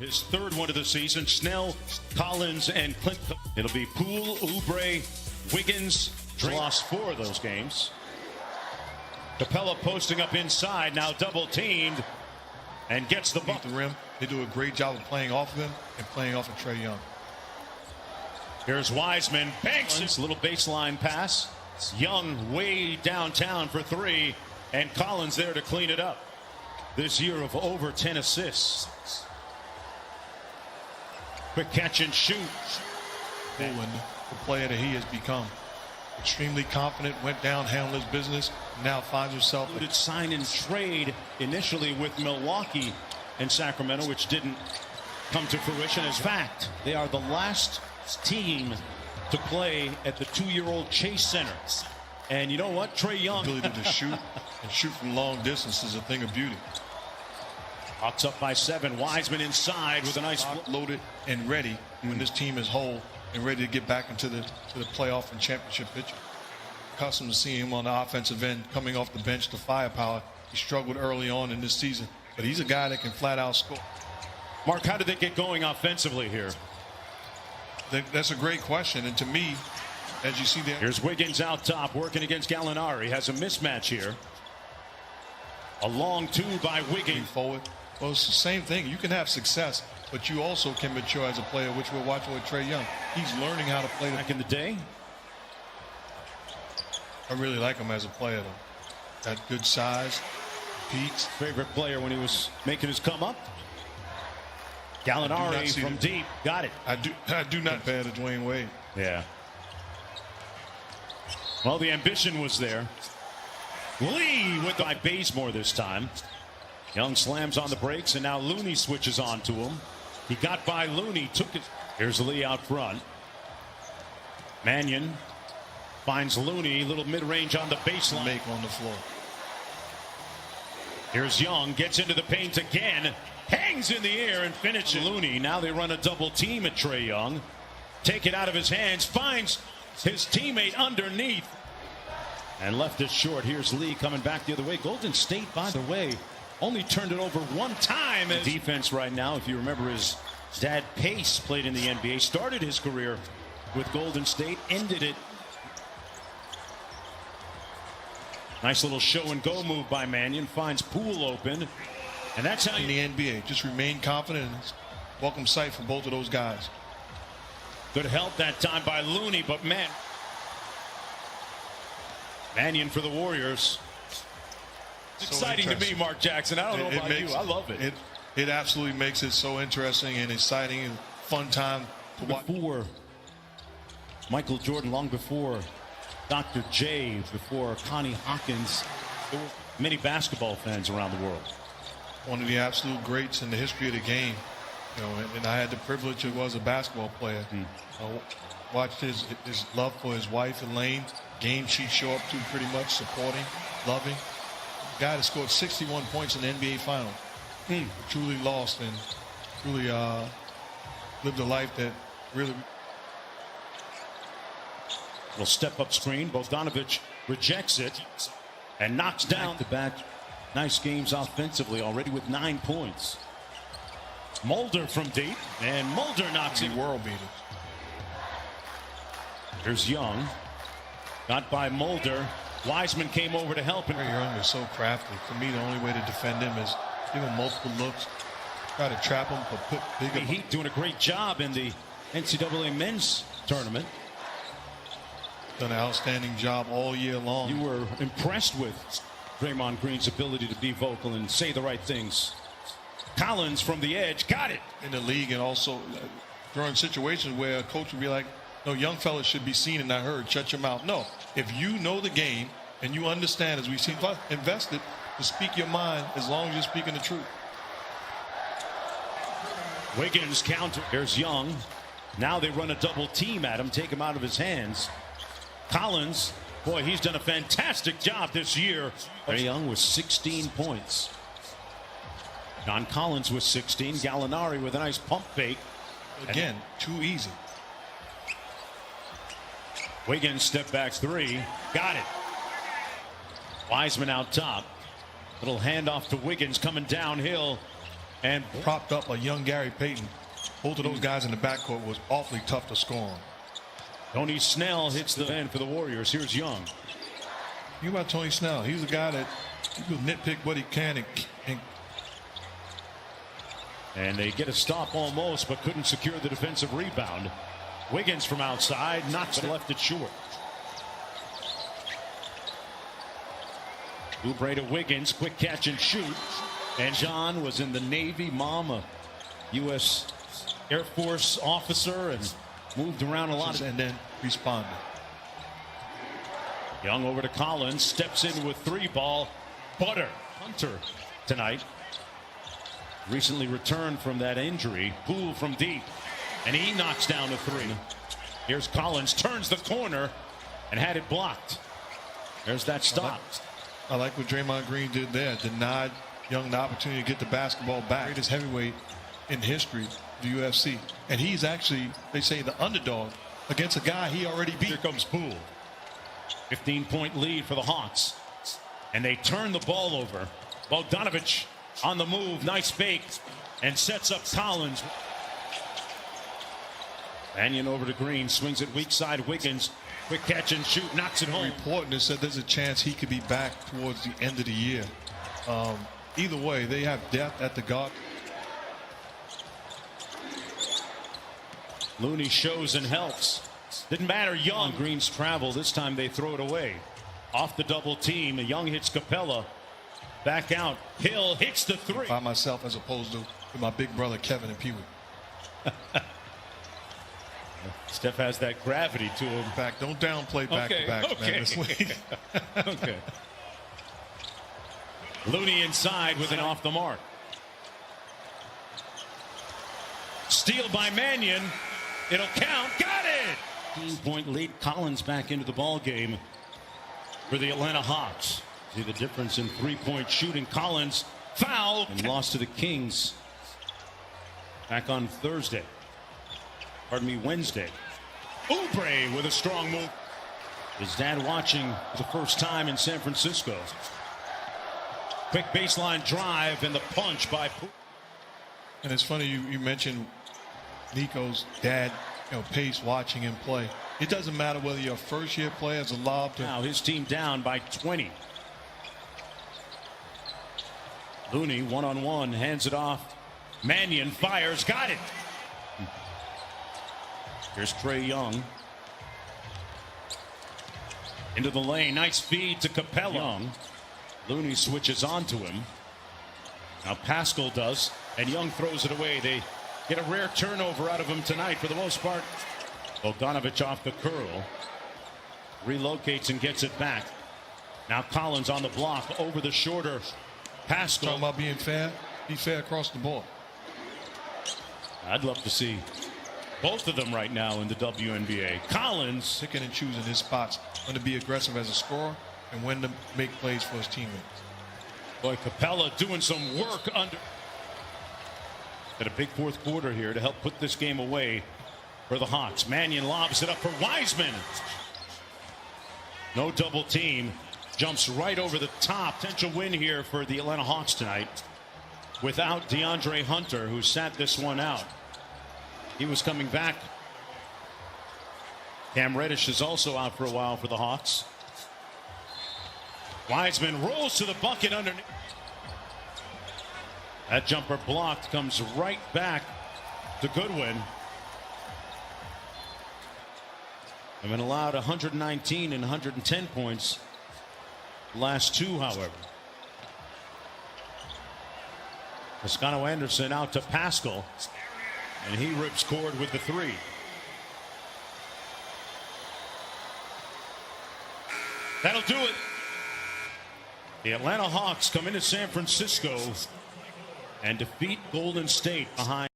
His third one of the season. Snell, Collins, and Clint. It'll be Poole, Oubre, Wiggins. Lost 4 of those games. Capella posting up inside, now double teamed, and gets the ball. The rim. They do a great job of playing off of him and playing off of Trae Young. Here's Wiseman, banks his little baseline pass. Young way downtown for 3, and Collins there to clean it up. This year of over 10 assists. Quick catch and shoot. And the player that he has become. Extremely confident, went down, handled his business, now finds himself. Sign and trade initially with Milwaukee and Sacramento, which didn't come to fruition. As fact, they are the last team to play at the 2-year-old Chase Center. And you know what? Trae Young. The ability to shoot and shoot from long distance is a thing of beauty. Hawks up by 7. Wiseman inside with a nice loaded and ready when this team is whole and ready to get back into the playoff and championship picture. Accustomed to seeing him on the offensive end, coming off the bench, the firepower. He struggled early on in this season, but he's a guy that can flat out score. Mark, how did they get going offensively here? That's a great question, and to me, as you see there. Here's Wiggins out top, working against Gallinari. Has a mismatch here. A long 2 by Wiggins. Forward. Well, it's the same thing. You can have success, but you also can mature as a player, which we're watching with Trae Young. He's learning how to play. Back in the day. I really like him as a player, though. That good size, peaks. Favorite player when he was making his come up. Gallinari from deep, got it. I do not compare to Dwayne Wade. Yeah. Well, the ambition was there. Lee with by Bazemore this time. Young slams on the brakes, and now Looney switches on to him. He got by Looney, took it. Here's Lee out front. Mannion finds Looney, little mid-range on the baseline. Make on the floor. Here's Young, gets into the paint again, hangs in the air and finishes. Looney, now they run a double team at Trae Young. Take it out of his hands, finds his teammate underneath. And left it short. Here's Lee coming back the other way. Golden State, by the way, only turned it over 1 time. Defense right now, if you remember, his dad Pace played in the NBA, started his career with Golden State, ended it. Nice little show and go move by Mannion, finds Poole open, and that's how in the NBA. Just remain confident. And welcome sight for both of those guys. Good help that time by Looney, but Mannion for the Warriors. It's exciting to me, Mark Jackson. I don't know about you. I love it. It absolutely makes it so interesting and exciting and fun time to watch. Before Michael Jordan, long before Dr. J, before Connie Hawkins, there were many basketball fans around the world. One of the absolute greats in the history of the game. You know, and I had the privilege of was a basketball player. I watched his love for his wife, Elaine. Game she'd show up to pretty much, supporting, loving. Guy that scored 61 points in the NBA Finals. Truly lost and truly lived a life that really. Will step up screen. Bogdanovich rejects it and knocks down the back. Nice games offensively already with 9 points. Mulder from deep, and Mulder knocks it. World beater. Here's Young. Got by Mulder. Wiseman came over to help. Trae Young is so crafty. To me, the only way to defend him is give him multiple looks, try to trap him, but put bigger. Heat doing a great job in the NCAA men's tournament. Done an outstanding job all year long. You were impressed with Draymond Green's ability to be vocal and say the right things. Collins from the edge, got it. In the league, and also during situations where a coach would be like, no, young fellas should be seen and not heard. Shut your mouth. No, if you know the game and you understand, as we've seen, invested to speak your mind as long as you're speaking the truth. Wiggins counter. There's Young. Now they run a double team at him, take him out of his hands. Collins, boy, he's done a fantastic job this year. Trae Young with 16 points. John Collins with 16. Gallinari with a nice pump fake. Again, too easy. Wiggins step back 3. Got it. Wiseman out top. Little handoff to Wiggins coming downhill. and propped up a young Gary Payton. Both of those guys in the backcourt was awfully tough to score on. Tony Snell hits the end for the Warriors. Here's Young. Think about Tony Snell. He's a guy that he will nitpick what he can. And they get a stop almost, but couldn't secure the defensive rebound. Wiggins from outside knocks left it short. Oubre to Wiggins, quick catch and shoot. And John was in the Navy, mom a U.S. Air Force officer, and moved around a lot. And then responded. Young over to Collins, steps in with three ball. Butter Hunter tonight. Recently returned from that injury. Poole from deep, and he knocks down a three. Here's Collins, turns the corner and had it blocked. There's that stop. I like what Draymond Green did there. Denied Young the opportunity to get the basketball back. Greatest heavyweight in history, the UFC. And he's actually, they say, the underdog against a guy he already beat. Here comes Poole. 15-point lead for the Hawks. And they turn the ball over. Bogdanovich on the move. Nice fake. And sets up Collins. Mannion over to Green. Swings it weak side. Wiggins. Quick catch and shoot. Knocks it home. Reporting that said there's a chance he could be back towards the end of the year. Either way, they have depth at the guard. Looney shows and helps. Didn't matter. Young. Green's travel. This time they throw it away. Off the double team. Young hits Capella. Back out. Hill hits the three. By myself as opposed to with my big brother Kevin and Pee Wee. Steph has that gravity to him. In fact, don't downplay back-to-backs, man. This league. Okay. Looney inside with an off the mark. Steal by Mannion. It'll count. Got it! 15-point lead. Collins back into the ball game for the Atlanta Hawks. See the difference in three-point shooting. Collins fouled and lost to the Kings back on Thursday. Pardon me, Wednesday. Oubre with a strong move. His dad watching for the first time in San Francisco. Quick baseline drive and the punch by Poole. And it's funny you mentioned Nico's dad, Pace watching him play. It doesn't matter whether you're a first-year player as a lob to. Now his team down by 20. Looney one-on-one, hands it off. Mannion fires, got it. Here's Trae Young. Into the lane, nice feed to Capella. Young. Looney switches onto him. Now Pascal does, and Young throws it away. They get a rare turnover out of him tonight for the most part. Bogdanovich off the curl. Relocates and gets it back. Now Collins on the block over the shorter Pascal. Talking about being fair, be fair across the board. I'd love to see both of them right now in the WNBA. Collins picking and choosing his spots, when to be aggressive as a scorer and when to make plays for his teammates. Boy, Capella doing some work under. Got a big fourth quarter here to help put this game away for the Hawks. Mannion lobs it up for Wiseman. No double team. Jumps right over the top. Potential win here for the Atlanta Hawks tonight without DeAndre Hunter, who sat this one out. He was coming back. Cam Reddish is also out for a while for the Hawks. Wiseman rolls to the bucket underneath. That jumper blocked, comes right back to Goodwin. They've been allowed 119 and 110 points. Last two, however. Toscano Anderson out to Pascal. And he rips cord with the three. That'll do it. The Atlanta Hawks come into San Francisco and defeat Golden State behind.